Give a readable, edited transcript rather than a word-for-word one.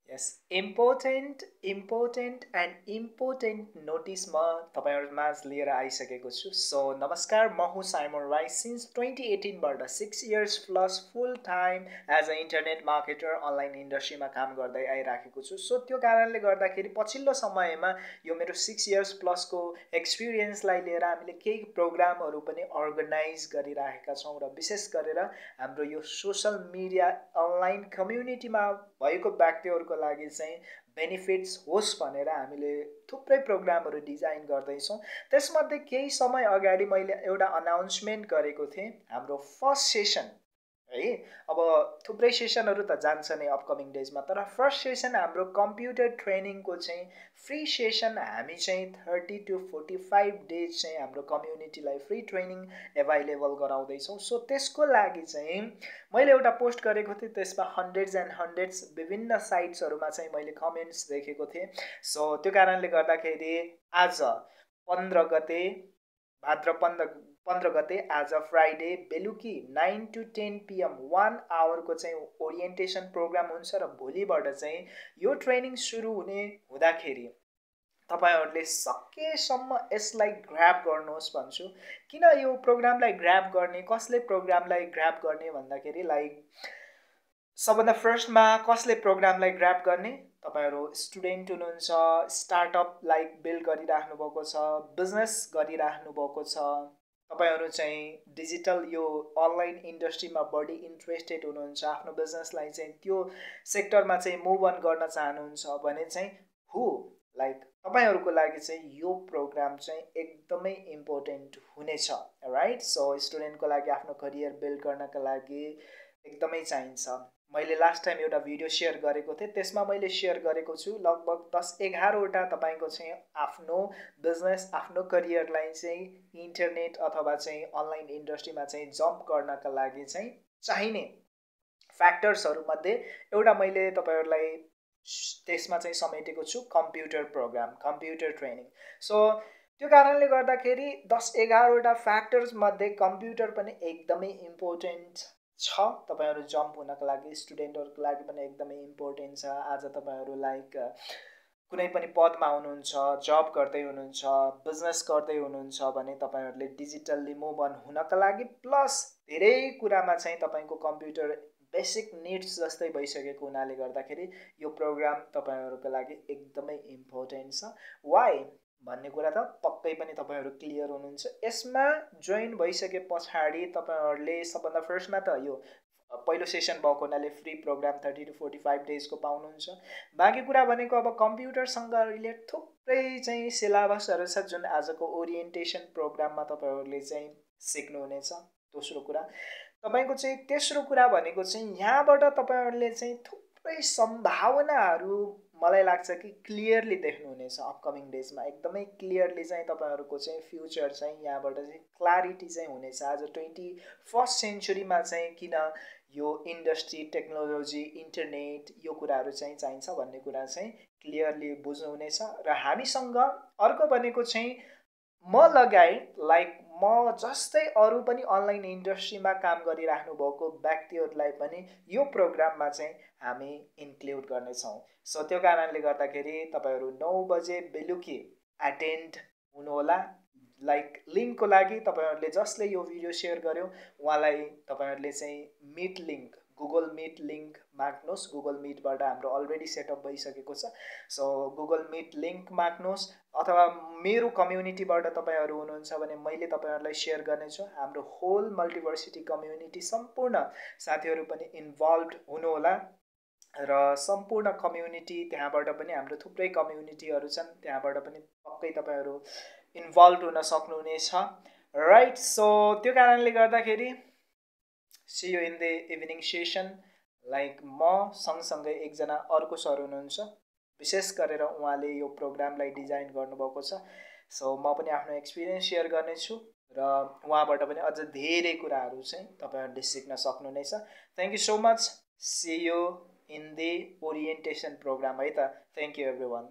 Yes, important and important notice म तपाईहरुमा लिएर आइसकेको छु। सो नमस्कार, म हुँ साइमन राई। सिन्स 2018 बाट 6 years plus full time as a internet marketer online इन्डस्ट्रीमा काम गर्दै आइराखेको छु। सो त्यो कारणले गर्दाखेरि पछिल्लो समयमा यो मेरो 6 इयर्स प्लसको एक्सपिरियन्सलाई लिएर हामीले केही प्रोग्रामहरू पनि अर्गनाइज गरिराखेका छौँ र विशेष गरेर हाम्रो यो सोशल मिडिया अनलाइन कम्युनिटीमा भएको व्यक्तिहरूको लागि चाहिँ बेनिफिट्स होस् भनेर हामीले थुप्रै प्रोग्रामहरू डिजाइन गर्दैछौँ। त्यसमध्ये केही समय अगाडि मैले एउटा अनाउन्समेन्ट गरेको थिएँ, हाम्रो फर्स्ट सेसन है। अब थुप्रै सेसनहरू त जान्छ नै अपकमिङ डेजमा, तर फर्स्ट सेसन हाम्रो कम्प्युटर ट्रेनिङको चाहिँ फ्री सेसन हामी चाहिँ 30 to 45 डेज चाहिँ हाम्रो कम्युनिटीलाई फ्री ट्रेनिङ एभाइलेबल गराउँदैछौँ। सो त्यसको लागि चाहिँ मैले एउटा पोस्ट गरेको थिएँ, त्यसमा हन्ड्रेड्स एन्ड हन्ड्रेड्स विभिन्न साइट्सहरूमा चाहिँ मैले कमेन्ट्स देखेको थिएँ। सो त्यो कारणले गर्दाखेरि आज 15 गते भाद्र 15 गते आज फ्राइडे बेलुकी 9 to 10 PM 1 आवरको चाहिँ ओरिएन्टेसन प्रोग्राम हुन्छ र भोलिबाट चाहिँ यो ट्रेनिङ सुरु हुँदाखेरि तपाईहरुले सकेसम्म यसलाई ग्र्याब गर्नुहोस् भन्छु। किन यो प्रोग्रामलाई ग्र्याब गर्ने, कसले प्रोग्रामलाई ग्र्याब गर्ने भन्दाखेरि लाइक सबभन्दा फर्स्टमा कसले प्रोग्रामलाई ग्र्याब गर्ने, तपाईहरु स्टुडेन्ट हुनुहुन्छ, स्टार्टअप लाइक बिल्ड गरिराख्नु भएको छ, बिजनेस गरिराख्नु भएको छ, तपाईहरु चाहिँ डिजिटल यो अनलाइन इन्डस्ट्रीमा बढी इन्ट्रेस्टेड हुनुहुन्छ, आफ्नो बिजनेसलाई चाहिँ त्यो सेक्टरमा चाहिँ मुभ अन गर्न चाहनुहुन्छ भने चाहिँ हु लाइक तपाईहरुको लागि चाहिँ यो प्रोग्राम चाहिँ एकदमै इम्पोर्टेन्ट हुनेछ, राइट। सो स्टुडेन्टको लागि आफ्नो करियर बिल्ड गर्नका लागि एकदमै चाहिन्छ। मैले लास्ट टाइम एउटा भिडियो सेयर गरेको थिएँ, त्यसमा मैले सेयर गरेको छु लगभग 10-11 वटा तपाईको चाहिँ आफ्नो बिजनेस, आफ्नो करियरलाई चाहिँ इन्टरनेट अथवा चाहिँ अनलाइन इन्डस्ट्रीमा चाहिँ जम्प गर्नका लागि चाहिँ चाहिने फ्याक्टर्सहरू मध्ये एउटा मैले तपाईहरुलाई त्यसमा चाहिँ समेटेको छु, computer program, computer training. So त्यो कारणले गर्दाखेरि 10-11 वटा फ्याक्टर्स मध्ये कम्प्युटर पनि एकदमै इम्पोर्टेन्ट छ। तपाईहरु जम्प हुनको लागि, स्टुडेन्टहरुको लागि पनि एकदमै इम्पोर्टेन्ट छ। आज तपाईहरु लाइक कुनै पनि पदमा हुनुहुन्छ, जब गर्दै हुनुहुन्छ, बिजनेस गर्दै हुनुहुन्छ भने तपाईहरुले डिजिटल्ली मुभ अन हुनका लागि प्लस धेरै कुरामा चाहिँ तपाईको कम्प्युटर बेसिक निड्स जस्तै भइसकेको हुनाले गर्दाखेरि यो प्रोग्राम तपाईहरुको लागि एकदमै इम्पोर्टेन्ट छ। वाइ भन्ने कुरा त पक्कै पनि तपाईहरु क्लियर हुनुहुन्छ। यसमा जोइन भइसके पछाडि तपाईहरुले सबभन्दा फर्स्टमा त यो पहिलो सेसन भएको हुनाले फ्री प्रोग्राम 30 to 45 डेजको पाउनुहुन्छ। बाँकी कुरा भनेको अब कम्प्युटरसँग रिलेट थुप्रै चाहिँ सिलेबसहरू छ जुन आजको ओरिएन्टेसन प्रोग्राममा तपाईहरुले चाहिँ सिक्नुहुनेछ। दोस्रो कुरा तपाईको चाहिँ तेस्रो कुरा भनेको चाहिँ यहाँबाट तपाईहरुले चाहिँ थुप्रै सम्भावनाहरू मलाई लाग्छ कि क्लियरली देख्नुहुनेछ अपकमिङ डेजमा। एकदमै क्लियरली चाहिँ तपाईहरुको चाहिँ फ्युचर चाहिँ यहाँबाट चाहिँ क्ल्यारिटी चाहिँ हुनेछ। आज 21st सेन्चुरीमा चाहिँ किन यो इन्डस्ट्री, टेक्नोलोजी, इन्टरनेट यो कुराहरू चाहिँ चाहिन्छ भन्ने कुरा चाहिँ क्लियरली बुझ्नुहुनेछ। र हामीसँग अर्को भनेको चाहिँ म लगायत लाइक म जस्तै अरू पनि अनलाइन इन्डस्ट्रीमा काम गरिराख्नु भएको व्यक्तिहरूलाई पनि यो प्रोग्राममा चाहिँ हामी इन्क्लुड गर्नेछौँ। सो त्यो कारणले गर्दाखेरि तपाईहरु 9 बजे बेलुकी एटेन्ड हुनुहोला। लाइक लिङ्कको लागि तपाईहरुले जसले यो भिडियो सेयर गर्यो उहाँलाई तपाईहरुले चाहिँ meet link, Google meet link माग्नुहोस्। गुगल मिटबाट हाम्रो अलरेडी सेटअप भइसकेको छ। सो गुगल मिट लिङ्क माग्नुहोस् अथवा मेरो कम्युनिटीबाट तपाईहरु हुनुहुन्छ भने मैले तपाईहरुलाई सेयर गर्नेछु। हाम्रो होल मल्टिभर्सिटी कम्युनिटी सम्पूर्ण साथीहरु पनि इन्भल्भ हुनुहोला र सम्पूर्ण कम्युनिटी त्यहाँबाट पनि हाम्रो थुप्रै कम्युनिटीहरु छन्, त्यहाँबाट पनि पक्कै तपाईहरु इन्भल्भ हुन सक्नुहुनेछ, राइट। सो त्यो कारणले गर्दाखेरि see you in the evening session. Like म सँगसँगै एकजना अर्को सर हुनुहुन्छ, विशेष गरेर उहाँले यो प्रोग्रामलाई डिजाइन गर्नुभएको छ। सो म पनि आफ्नो एक्सपिरियन्स सेयर गर्नेछु र उहाँबाट पनि अझ धेरै कुराहरू चाहिँ तपाईहरुले सिक्न सक्नुहुनेछ। Thank you so much. See you in the orientation programme है त। Thank you everyone.